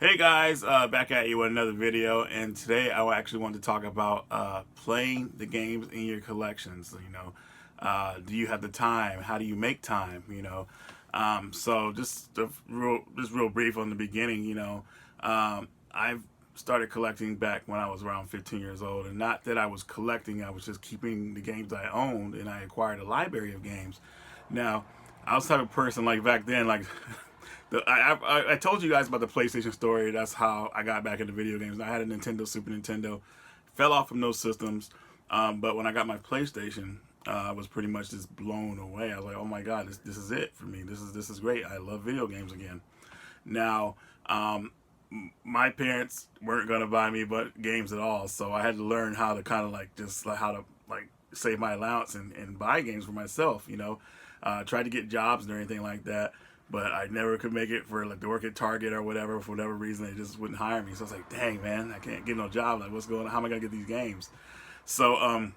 Hey guys, back at you with another video, and today I actually want to talk about playing the games in your collections. Do you have the time? How do you make time? So just real brief on the beginning. I've started collecting back when I was around 15 years old, and not that I was collecting, I was just keeping the games I owned, and I acquired a library of games. Now, I was the type of person like back then, like I told you guys about the PlayStation story. That's how I got back into video games. I had a Nintendo, Super Nintendo, fell off from those systems. But when I got my PlayStation, I was pretty much just blown away. I was like, oh my god, this is it for me. This is great. I love video games again. Now, my parents weren't gonna buy me but games at all, so I had to learn how to kind of like just like how to like save my allowance and buy games for myself. Tried to get jobs and everything like that, but I never could make it for like to work at Target or whatever. For whatever reason, they just wouldn't hire me. So I was like, dang man, I can't get no job. Like, what's going on? How am I gonna get these games? So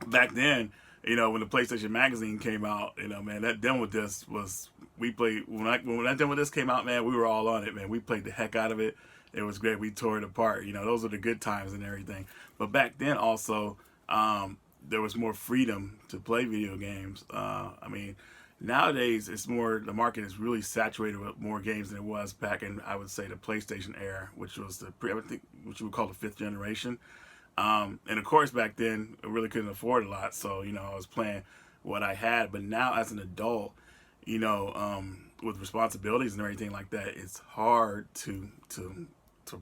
back then, when the PlayStation Magazine came out, man, that demo disc was we played when that demo disc came out, man, we were all on it, man. We played the heck out of it. It was great. We tore it apart. Those are the good times and everything. But back then, also, there was more freedom to play video games. Nowadays it's more the market is really saturated with more games than it was back in, I would say, the PlayStation era, which was which we would call the fifth generation. And of course, back then, I really couldn't afford a lot, so I was playing what I had. But now, as an adult, with responsibilities and everything like that, it's hard to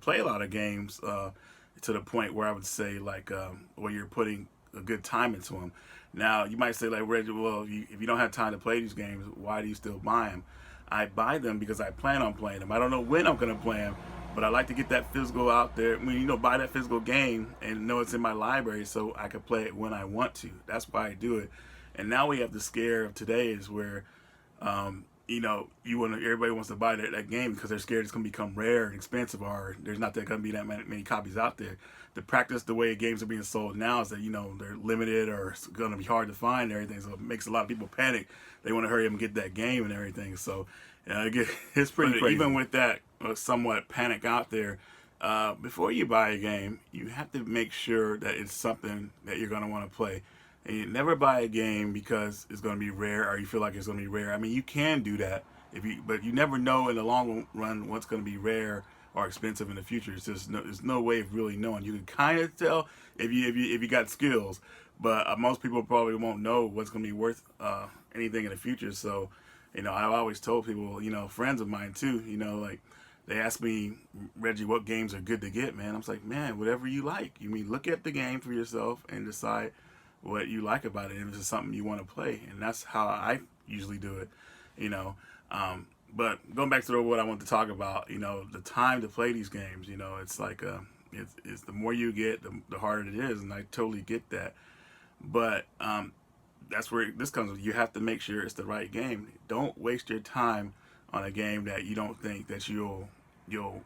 play a lot of games to the point where I would say like where you're putting a good time into them. Now, you might say like, Reggie, well, if you don't have time to play these games, why do you still buy them? I buy them because I plan on playing them. I don't know when I'm going to play them, but I like to get that physical out there. Buy that physical game and know it's in my library so I can play it when I want to. That's why I do it. And now we have the scare of today is where, everybody wants to buy that game because they're scared it's going to become rare and expensive, or there's not going to be that many copies out there. The practice, the way games are being sold now is that they're limited or it's going to be hard to find and everything. So it makes a lot of people panic. They want to hurry up and get that game and everything. So it's pretty crazy. Even with that somewhat panic out there, before you buy a game, you have to make sure that it's something that you're going to want to play. And you never buy a game because it's going to be rare or you feel like it's going to be rare. I mean, you can do that, but you never know in the long run what's going to be rare or expensive in the future. It's just there's no way of really knowing. You can kind of tell if you got skills, but most people probably won't know what's going to be worth anything in the future. So, I've always told people, friends of mine too, like they ask me, Reggie, what games are good to get, man? I'm like, man, whatever you like. Look at the game for yourself and decide what you like about it, and if it's something you want to play. And that's how I usually do it, you know. But going back to what I want to talk about, the time to play these games, it's like it's the more you get, the harder it is, and I totally get that. But that's where this comes. You have to make sure it's the right game. Don't waste your time on a game that you don't think that you'll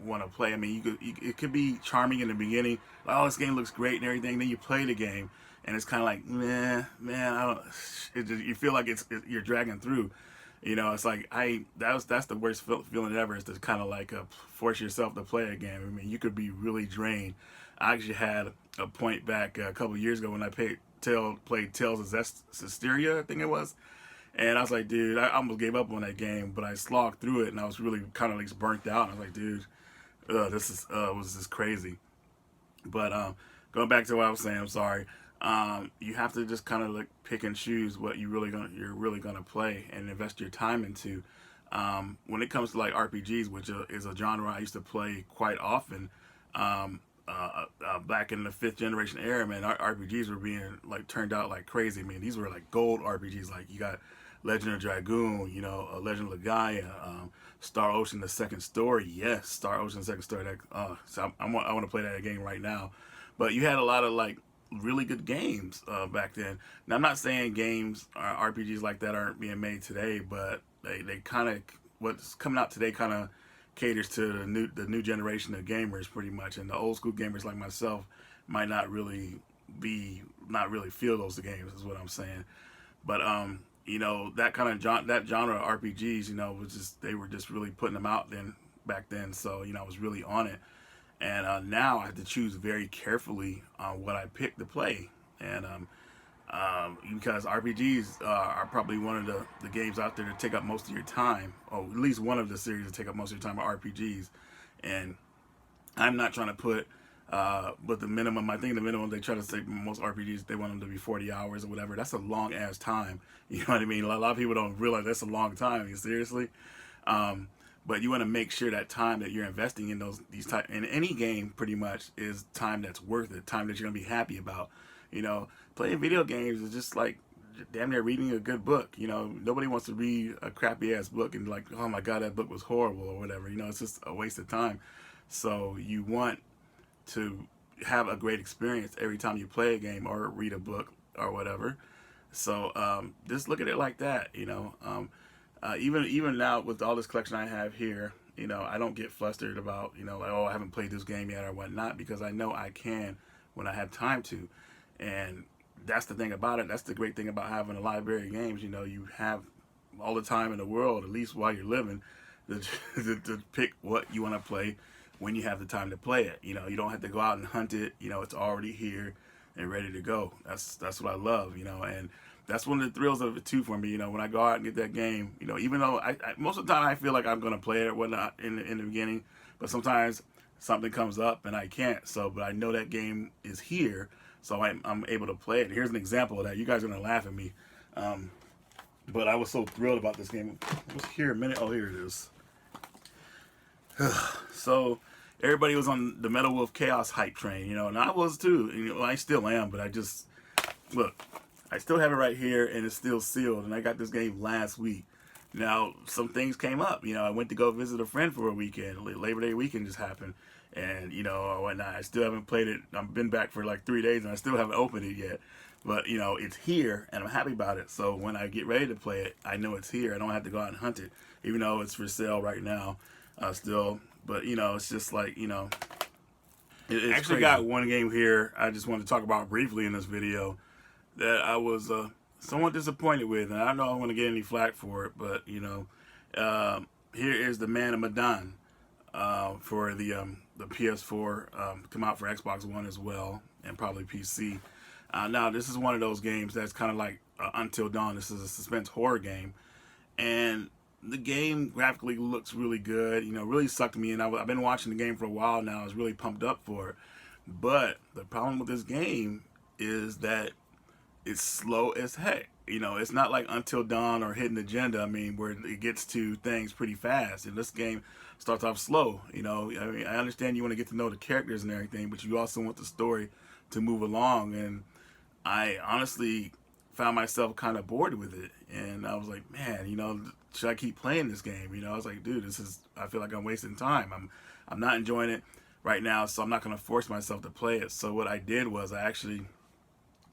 want to play. I mean, it could be charming in the beginning, like, oh, this game looks great and everything. Then you play the game, and it's kind of like, man, I don't. You feel like you're dragging through. It's like that's the worst feeling ever, is to kind of like force yourself to play a game. I mean, you could be really drained. I actually had a point back a couple of years ago when I played Tales of Zestiria, I think it was. And I was like, dude, I almost gave up on that game, but I slogged through it, and I was really kind of like burnt out. I was like, dude, this was just crazy. But going back to what I was saying, I'm sorry. You have to just kind of like pick and choose what you're really gonna play and invest your time into. When it comes to like RPGs, which is a genre I used to play quite often, back in the fifth generation era, man, RPGs were being like turned out like crazy. I mean, these were like gold RPGs. Like you got Legend of Dragoon, Legend of Legaia, Star Ocean: The Second Story. Yes, Star Ocean: The Second Story. So I want to play that game right now. But you had a lot of like really good games back then. Now I'm not saying games RPGs like that aren't being made today, but they kind of what's coming out today kind of caters to the new generation of gamers pretty much, and the old school gamers like myself might not really feel those games, is what I'm saying. But that kind of that genre of RPGs, was just they were just really putting them out then back then, so I was really on it. And now I have to choose very carefully on what I pick to play. And because RPGs are probably one of the games out there to take up most of your time, or at least one of the series to take up most of your time are RPGs. And I'm not trying to put, but the minimum, I think the minimum they try to say most RPGs, they want them to be 40 hours or whatever. That's a long ass time. You know what I mean? A lot of people don't realize that's a long time. I mean, seriously. But you want to make sure that time that you're investing in in any game pretty much is time that's worth it, time that you're gonna be happy about. Playing video games is just like damn near reading a good book. Nobody wants to read a crappy ass book and like, oh my god, that book was horrible or whatever. It's just a waste of time. So you want to have a great experience every time you play a game or read a book or whatever. So just look at it like that. Even now with all this collection I have here, I don't get flustered about, like, oh, I haven't played this game yet or whatnot, because I know I can when I have time to. And that's the thing about it. That's the great thing about having a library of games. You have all the time in the world, at least while you're living, to pick what you want to play when you have the time to play it. You don't have to go out and hunt it. It's already here and ready to go. That's what I love, and that's one of the thrills of it too for me. When I go out and get that game, even though I most of the time I feel like I'm gonna play it or whatnot in the beginning, but sometimes something comes up and I can't. But I know that game is here, so I'm able to play it. And here's an example of that. You guys are gonna laugh at me, but I was so thrilled about this game. It was here a minute. Oh, here it is. So everybody was on the Metal Wolf Chaos hype train, and I was too. I still am, but look. I still have it right here, and it's still sealed, and I got this game last week. Now, some things came up. I went to go visit a friend for a weekend. Labor Day weekend just happened, and, whatnot. I still haven't played it. I've been back for like 3 days, and I still haven't opened it yet. But, it's here, and I'm happy about it. So when I get ready to play it, I know it's here. I don't have to go out and hunt it, even though it's for sale right now still. But, it's just like, it's actually crazy. Got one game here I just wanted to talk about briefly in this video that I was somewhat disappointed with, and I don't know I'm going to get any flack for it, but here is the Man of Medan for the PS4, come out for Xbox One as well, and probably PC. Now this is one of those games that's kind of like Until Dawn. This is a suspense horror game, and the game graphically looks really good. Really sucked me in. I've been watching the game for a while now. I was really pumped up for it, but the problem with this game is that it's slow as heck. It's not like Until Dawn or Hidden Agenda, where it gets to things pretty fast. And this game starts off slow. I understand you want to get to know the characters and everything, but you also want the story to move along. And I honestly found myself kind of bored with it. And I was like, man, should I keep playing this game? I was like, dude, I feel like I'm wasting time. I'm not enjoying it right now, so I'm not going to force myself to play it. So what I did was I actually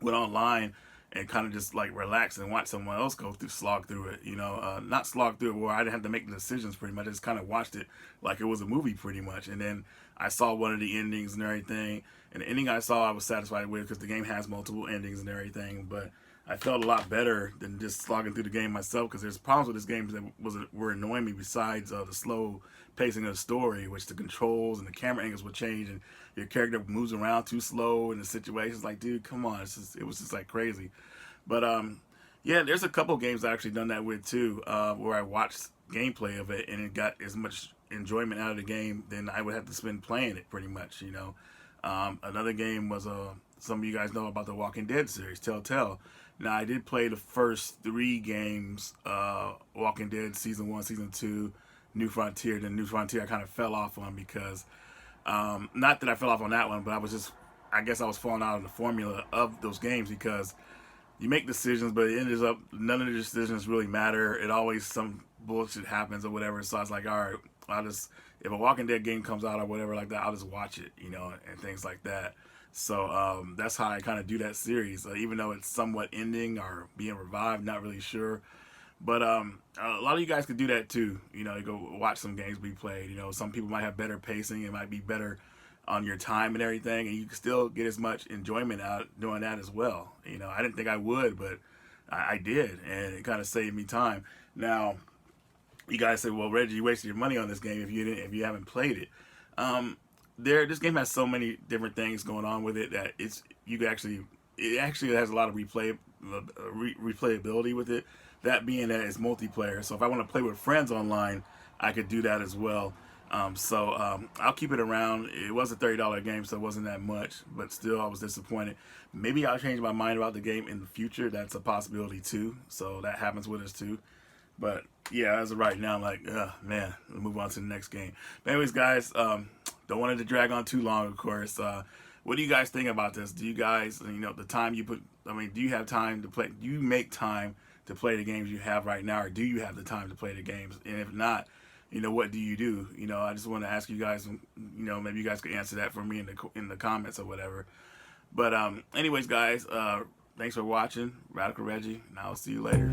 went online and kind of just like relax and watch someone else slog through it. Not slog through it where I didn't have to make the decisions pretty much. I just kind of watched it like it was a movie pretty much. And then I saw one of the endings and everything. And the ending I saw I was satisfied with, because the game has multiple endings and everything. But I felt a lot better than just slogging through the game myself, because there's problems with this game that were annoying me besides the slow pacing of the story, which the controls and the camera angles would change, and your character moves around too slow in the situations. Like, dude, come on. It was just like crazy. But yeah, there's a couple games I actually done that with too, where I watched gameplay of it and it got as much enjoyment out of the game than I would have to spend playing it pretty much. Another game was some of you guys know about the Walking Dead series, Telltale. Now, I did play the first 3 games, Walking Dead Season 1, Season 2, New Frontier. Then New Frontier I kind of fell off on because, not that I fell off on that one, but I guess I was falling out of the formula of those games, because you make decisions, but it ends up none of the decisions really matter. It always some bullshit happens or whatever. So I was like, all right, if a Walking Dead game comes out or whatever like that, I'll just watch it, and things like that. So that's how I kind of do that series, even though it's somewhat ending or being revived, not really sure. But a lot of you guys could do that too. You go watch some games be played. Some people might have better pacing. It might be better on your time and everything, and you can still get as much enjoyment out doing that as well. I didn't think I would, but I did, and it kind of saved me time. Now, You guys say, well, Reggie, you wasted your money on this game if you haven't played it. This game has so many different things going on with it that it actually has a lot of replayability with it. That being that it's multiplayer, so if I want to play with friends online, I could do that as well. I'll keep it around. It was a $30 game, so it wasn't that much, but still, I was disappointed. Maybe I'll change my mind about the game in the future. That's a possibility too. So that happens with us too. But yeah, as of right now, I'm like, man, we'll move on to the next game. But anyways, guys, don't want it to drag on too long, of course. What do you guys think about this? Do you guys, the time you put, do you have time to play? Do you make time to play the games you have right now, or do you have the time to play the games? And if not, what do you do? I just want to ask you guys, maybe you guys could answer that for me in the comments or whatever. But anyways, guys, thanks for watching. Radical Reggie, and I'll see you later.